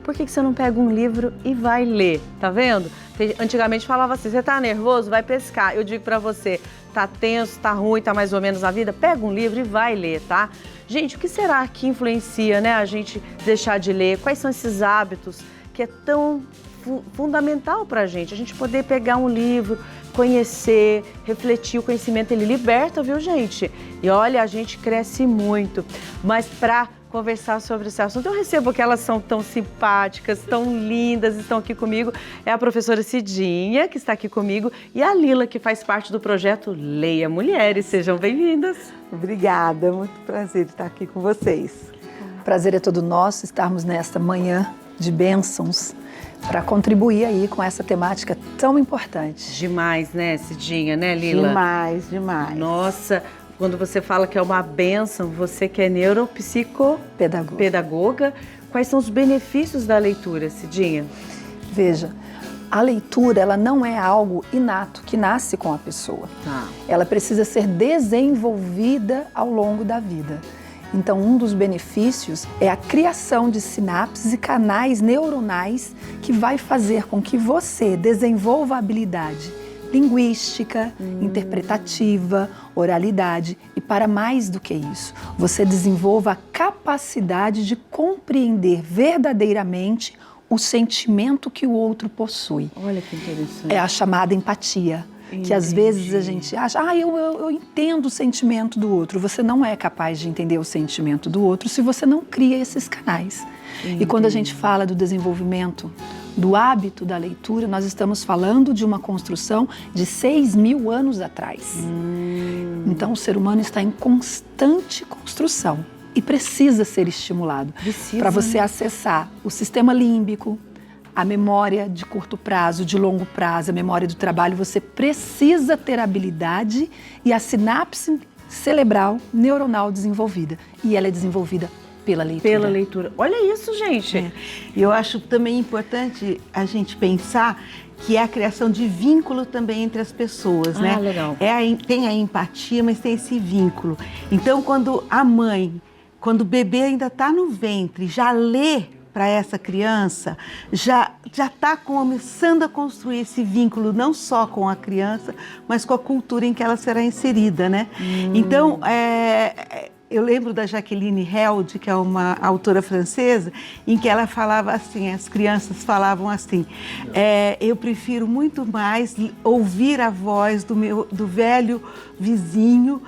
por que você não pega um livro e vai ler? Tá vendo? Antigamente falava assim, você tá nervoso? Vai pescar. Eu digo pra você, tá tenso, tá ruim, tá mais ou menos na vida? Pega um livro e vai ler, tá? Gente, o que será que influencia, né, a gente deixar de ler? Quais são esses hábitos que é tão fundamental pra gente? A gente poder pegar um livro, conhecer, refletir, o conhecimento, ele liberta, viu, gente? E olha, a gente cresce muito. Mas pra conversar sobre esse assunto, eu recebo que elas são tão simpáticas, tão lindas, estão aqui comigo. É a professora Cidinha, que está aqui comigo, e a Lila, que faz parte do projeto Leia Mulheres. Sejam bem-vindas. Obrigada, muito prazer estar aqui com vocês. Prazer é todo nosso estarmos nesta manhã de bênçãos para contribuir aí com essa temática tão importante. Demais, né, Cidinha, né, Lila? Demais, demais. Nossa, quando você fala que é uma bênção, você que é neuropsicopedagoga, quais são os benefícios da leitura, Cidinha? Veja, a leitura ela não é algo inato, que nasce com a pessoa. Tá. Ela precisa ser desenvolvida ao longo da vida. Então, um dos benefícios é a criação de sinapses e canais neuronais que vai fazer com que você desenvolva a habilidade linguística, interpretativa, oralidade e, para mais do que isso, você desenvolva a capacidade de compreender verdadeiramente o sentimento que o outro possui. Olha que interessante. É a chamada empatia. Que às vezes a gente acha, eu entendo o sentimento do outro. Você não é capaz de entender o sentimento do outro se você não cria esses canais. E quando a gente fala do desenvolvimento do hábito da leitura, nós estamos falando de uma construção de 6.000 anos atrás. Então o ser humano está em constante construção e precisa ser estimulado para você acessar o sistema límbico, a memória de curto prazo, de longo prazo, a memória do trabalho. Você precisa ter habilidade e a sinapse cerebral neuronal desenvolvida. E ela é desenvolvida pela leitura. Pela leitura. Olha isso, gente. E eu acho também importante a gente pensar que é a criação de vínculo também entre as pessoas, né? Legal. Tem a empatia, mas tem esse vínculo. Então, quando a mãe, quando o bebê ainda está no ventre, já lê para essa criança, já está começando a construir esse vínculo não só com a criança, mas com a cultura em que ela será inserida, né? Então, eu lembro da Jacqueline Held, que é uma autora francesa, em que ela falava assim, as crianças falavam assim, eu prefiro muito mais ouvir a voz do velho vizinho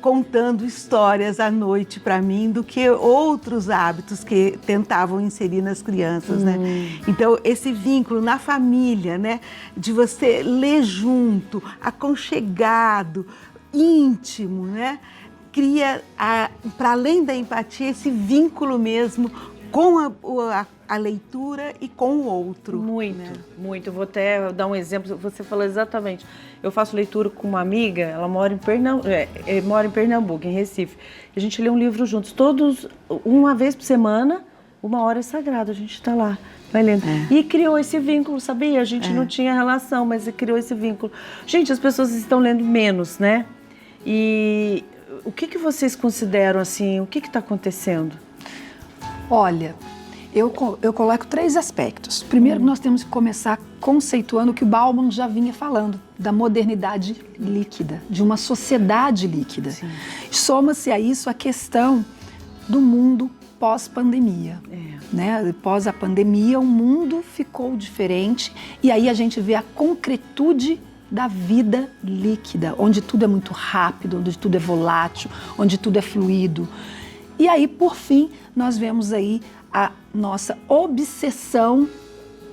contando histórias à noite para mim do que outros hábitos que tentavam inserir nas crianças, né? Então, esse vínculo na família, né? De você ler junto, aconchegado, íntimo, né? Cria, para além da empatia, esse vínculo mesmo com a leitura e com o outro. Muito, né? muito. Vou até dar um exemplo. Você falou exatamente. Eu faço leitura com uma amiga, ela mora em Pernambuco, em Recife. A gente lê um livro juntos, todos, uma vez por semana, 1 hora é sagrado, a gente está lá, vai lendo. E criou esse vínculo, sabia? A gente não tinha relação, mas criou esse vínculo. Gente, as pessoas estão lendo menos, né? E o que vocês consideram assim, o que está acontecendo? Olha, eu coloco 3 aspectos. Primeiro, nós temos que começar conceituando o que o Bauman já vinha falando, da modernidade líquida, de uma sociedade líquida. Soma-se a isso a questão do mundo pós-pandemia. Né? Pós a pandemia, o mundo ficou diferente e aí a gente vê a concretude da vida líquida, onde tudo é muito rápido, onde tudo é volátil, onde tudo é fluido. E aí, por fim, nós vemos aí a nossa obsessão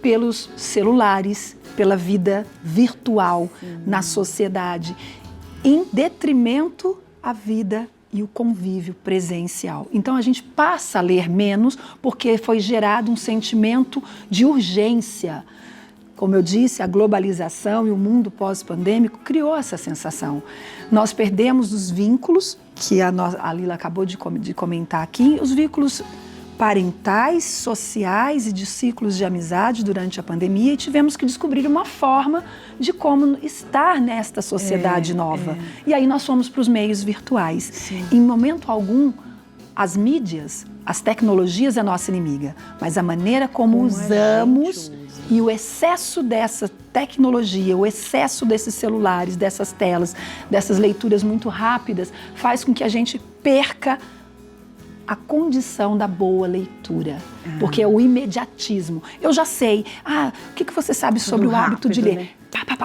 pelos celulares, pela vida virtual na sociedade, em detrimento à vida e o convívio presencial. Então a gente passa a ler menos porque foi gerado um sentimento de urgência. Como eu disse, a globalização e o mundo pós-pandêmico criou essa sensação. Nós perdemos os vínculos, que a Lila acabou de comentar aqui, os vínculos parentais, sociais e de ciclos de amizade durante a pandemia e tivemos que descobrir uma forma de como estar nesta sociedade nova. E aí nós fomos para os meios virtuais. Em momento algum, as mídias as tecnologias é nossa inimiga, mas a maneira como usamos e o excesso dessa tecnologia, o excesso desses celulares, dessas telas, dessas leituras muito rápidas, faz com que a gente perca a condição da boa leitura, porque é o imediatismo. Eu já sei. O que você sabe sobre o hábito de ler? Né?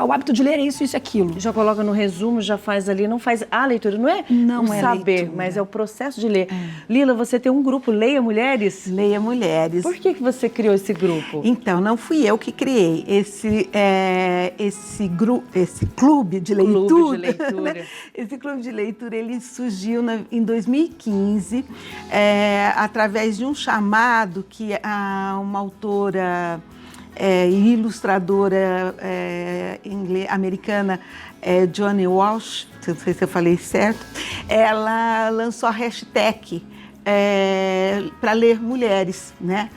O hábito de ler é isso, aquilo. Já coloca no resumo, já faz ali, não faz a leitura, não é saber, leitura, mas é o processo de ler. Lila, você tem um grupo, Leia Mulheres? Leia Mulheres. Por que você criou esse grupo? Então, não fui eu que criei. Esse clube de leitura, né? Esse clube de leitura, ele surgiu em 2015, através de um chamado que uma autora e ilustradora americana, Johnny Walsh, não sei se eu falei certo, ela lançou a hashtag para ler mulheres, né?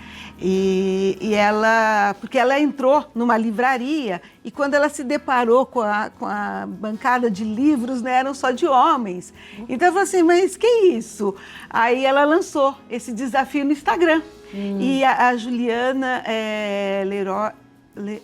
E ela, porque ela entrou numa livraria e quando ela se deparou com a bancada de livros, né, eram só de homens. Então ela falou assim, mas que isso? Aí ela lançou esse desafio no Instagram. E a Juliana Leroy...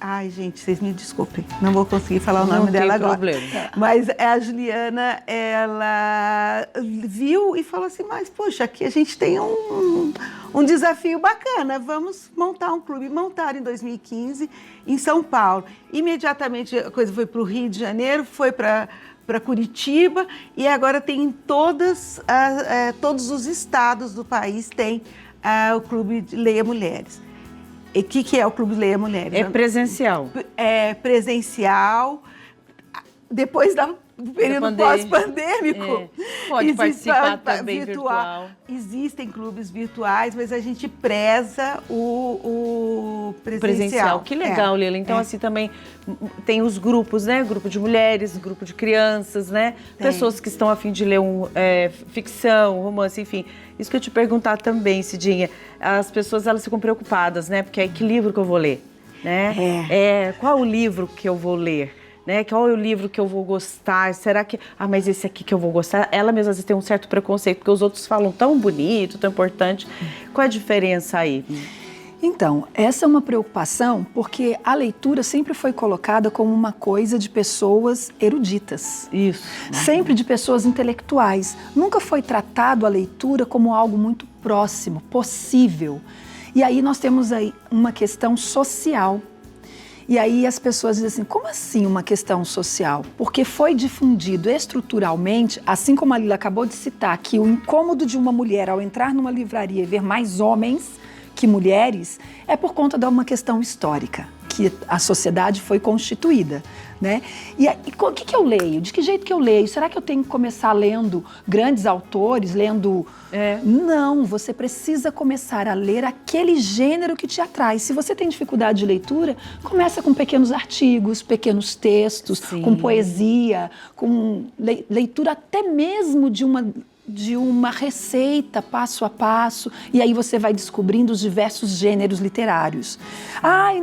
Ai, gente, vocês me desculpem, não vou conseguir falar o nome dela agora. Problema. Mas a Juliana, ela viu e falou assim, mas, poxa, aqui a gente tem um desafio bacana, vamos montar um clube. Montaram em 2015, em São Paulo. Imediatamente a coisa foi para o Rio de Janeiro, foi para Curitiba e agora tem em todos os estados do país tem o Clube de Leia Mulheres. E o que é o Clube Leia Mulheres? É presencial. É presencial. Depois do período pós-pandêmico. Pode participar também virtual. Existem clubes virtuais, mas a gente preza o presencial. Que legal, Lila. Então, assim, também tem os grupos, né? Grupo de mulheres, grupo de crianças, né? Pessoas que estão a fim de ler ficção, romance, enfim. Isso que eu te perguntar também, Cidinha. As pessoas, elas ficam preocupadas, né? Porque que livro que eu vou ler, né? Qual o livro que eu vou ler? Né? Qual é o livro que eu vou gostar? Será que... mas esse aqui que eu vou gostar... Ela mesma às vezes tem um certo preconceito, porque os outros falam tão bonito, tão importante. Qual é a diferença aí? Então, essa é uma preocupação, porque a leitura sempre foi colocada como uma coisa de pessoas eruditas. Isso. Sempre de pessoas intelectuais. Nunca foi tratado a leitura como algo muito próximo, possível. E aí nós temos aí uma questão social. E aí as pessoas dizem assim, como assim uma questão social? Porque foi difundido estruturalmente, assim como a Lila acabou de citar, que o incômodo de uma mulher ao entrar numa livraria e ver mais homens que mulheres é por conta de uma questão histórica, que a sociedade foi constituída, né? E o que eu leio? De que jeito que eu leio? Será que eu tenho que começar lendo grandes autores, lendo... Não, você precisa começar a ler aquele gênero que te atrai. Se você tem dificuldade de leitura, começa com pequenos artigos, pequenos textos, com poesia, com leitura até mesmo de uma receita passo a passo, e aí você vai descobrindo os diversos gêneros literários.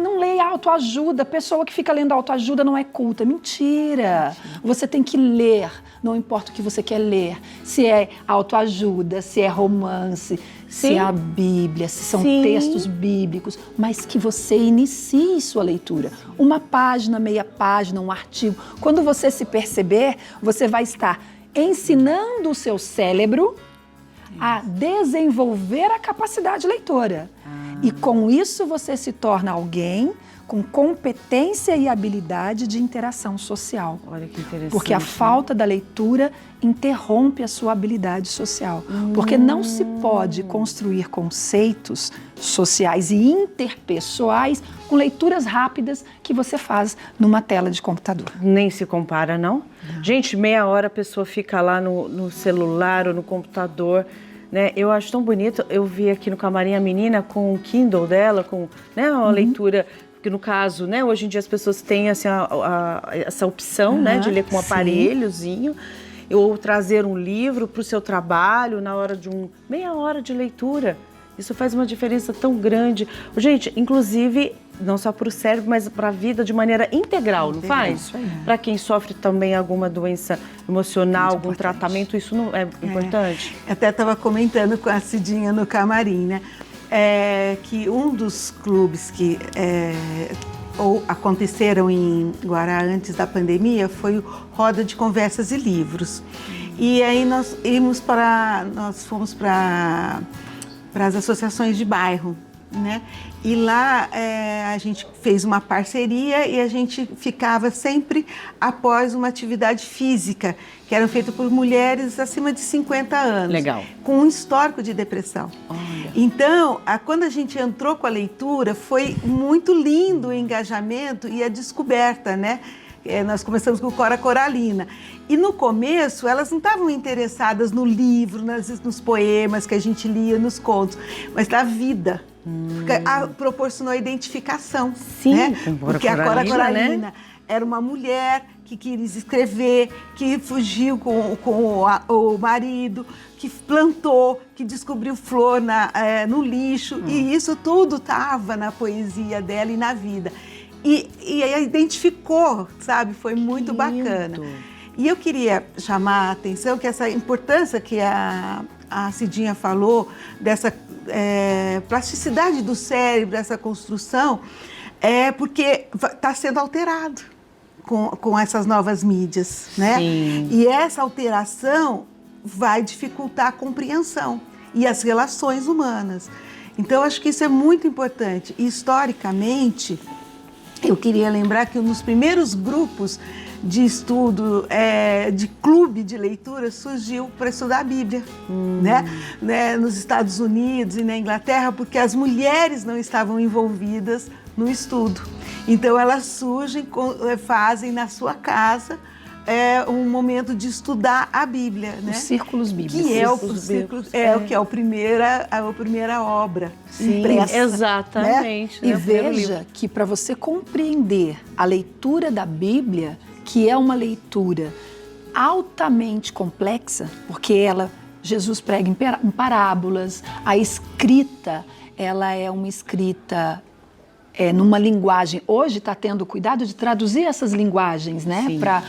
Não leia autoajuda, pessoa que fica lendo autoajuda não é culta. Mentira! Você tem que ler, não importa o que você quer ler. Se é autoajuda, se é romance, se é a Bíblia, se são textos bíblicos, mas que você inicie sua leitura. Uma página, meia página, um artigo. Quando você se perceber, você vai estar ensinando o seu cérebro a desenvolver a capacidade leitora. E com isso você se torna alguém com competência e habilidade de interação social. Olha que interessante. Porque a falta da leitura interrompe a sua habilidade social. Porque não se pode construir conceitos sociais e interpessoais com leituras rápidas que você faz numa tela de computador. Nem se compara, não? Gente, meia hora a pessoa fica lá no celular ou no computador, né? Eu acho tão bonito. Eu vi aqui no camarim a menina com o Kindle dela, com uma leitura... que no caso, né, hoje em dia as pessoas têm assim, essa opção, né, de ler com um aparelhozinho, ou trazer um livro para o seu trabalho na hora de meia hora de leitura. Isso faz uma diferença tão grande. Gente, inclusive, não só para o cérebro, mas para a vida de maneira integral, não faz? Isso aí. Para quem sofre também alguma doença emocional, algum tratamento, isso não é importante? Até estava comentando com a Cidinha no camarim, né? Que um dos clubes que aconteceram em Guará antes da pandemia foi o Roda de Conversas e Livros. E aí nós fomos para as associações de bairro, né? E lá a gente fez uma parceria e a gente ficava sempre após uma atividade física, que era feita por mulheres acima de 50 anos. Legal. Com um histórico de depressão. Olha. Então, quando a gente entrou com a leitura, foi muito lindo o engajamento e a descoberta, né? Nós começamos com Cora Coralina. E no começo, elas não estavam interessadas no livro, nos poemas que a gente lia, nos contos, mas na vida. Proporcionou a identificação. Sim, né? Porque a Cora Coralina, né? Era uma mulher que quis escrever, que fugiu com o marido, que plantou, que descobriu flor no lixo. E isso tudo estava na poesia dela e na vida. E identificou, sabe? Foi muito bacana. E eu queria chamar a atenção que essa importância que a Cidinha falou, dessa plasticidade do cérebro, essa construção, porque está sendo alterado com essas novas mídias, né? Sim. E essa alteração vai dificultar a compreensão e as relações humanas. Então, acho que isso é muito importante. E, historicamente, eu queria lembrar que um dos primeiros grupos de estudo, de clube de leitura, surgiu para estudar a Bíblia, né? Nos Estados Unidos e na Inglaterra, porque as mulheres não estavam envolvidas no estudo. Então, elas surgem, fazem na sua casa um momento de estudar a Bíblia, né? Os círculos bíblicos. Que é a primeira obra impressa. Exatamente. Né? E né? veja que para você compreender a leitura da Bíblia, que é uma leitura altamente complexa, porque Jesus prega em parábolas, a escrita, ela é uma escrita numa linguagem. Hoje está tendo cuidado de traduzir essas linguagens, né, para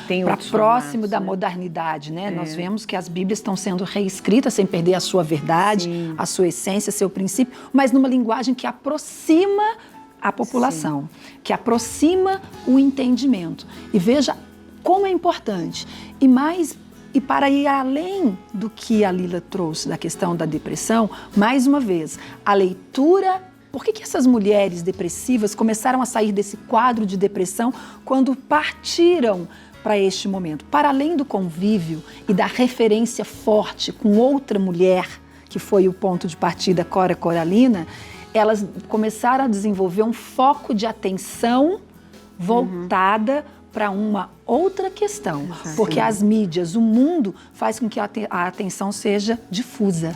próximo da modernidade, né? Nós vemos que as Bíblias estão sendo reescritas sem perder a sua verdade, a sua essência, seu princípio, mas numa linguagem que aproxima a população, que aproxima o entendimento. E veja como é importante. E para ir além do que a Lila trouxe da questão da depressão, mais uma vez, a leitura. Por que essas mulheres depressivas começaram a sair desse quadro de depressão quando partiram para este momento? Para além do convívio e da referência forte com outra mulher, que foi o ponto de partida Cora Coralina, elas começaram a desenvolver um foco de atenção voltada para uma outra questão, porque as mídias, o mundo faz com que a atenção seja difusa.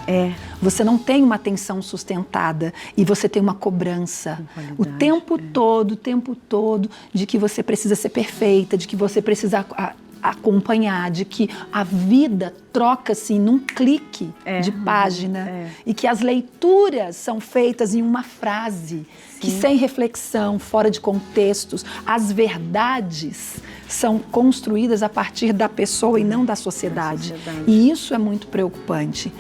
Você não tem uma atenção sustentada e você tem uma cobrança o tempo todo de que você precisa ser perfeita, de que você precisa acompanhar, de que a vida troca-se num clique de página e que as leituras são feitas em uma frase, que sem reflexão, fora de contextos, as verdades são construídas a partir da pessoa e não da sociedade. E isso é muito preocupante.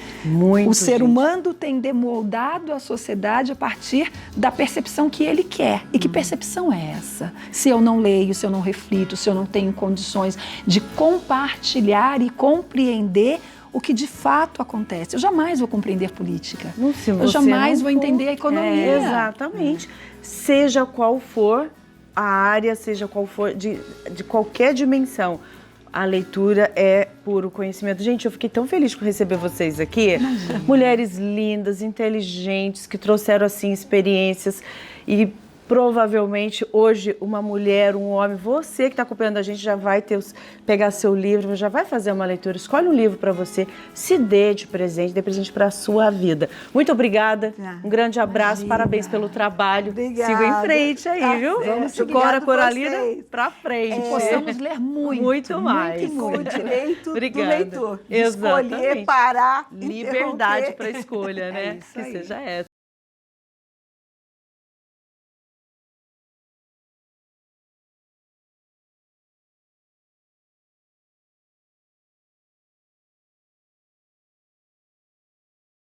O ser humano tem demoldado a sociedade a partir da percepção que ele quer. E que percepção é essa? Se eu não leio, se eu não reflito, se eu não tenho condições de compartilhar e compreender o que de fato acontece. Eu jamais vou compreender política. Eu jamais vou entender a economia. Exatamente. Seja qual for a área, seja qual for, de qualquer dimensão, a leitura é puro conhecimento. Gente, eu fiquei tão feliz por receber vocês aqui. Imagina. Mulheres lindas, inteligentes, que trouxeram, assim, experiências e provavelmente hoje uma mulher, um homem, você que está acompanhando a gente já vai pegar seu livro, já vai fazer uma leitura, escolhe um livro para você, se dê presente para a sua vida. Muito obrigada, um grande abraço, parabéns pelo trabalho. Obrigada. Siga em frente aí, viu? Vamos Cora Coralina para frente. Possamos ler muito mais. Com o direito Obrigada. do leitor, de Exatamente. escolher, parar, liberdade para escolha, né? Que seja essa.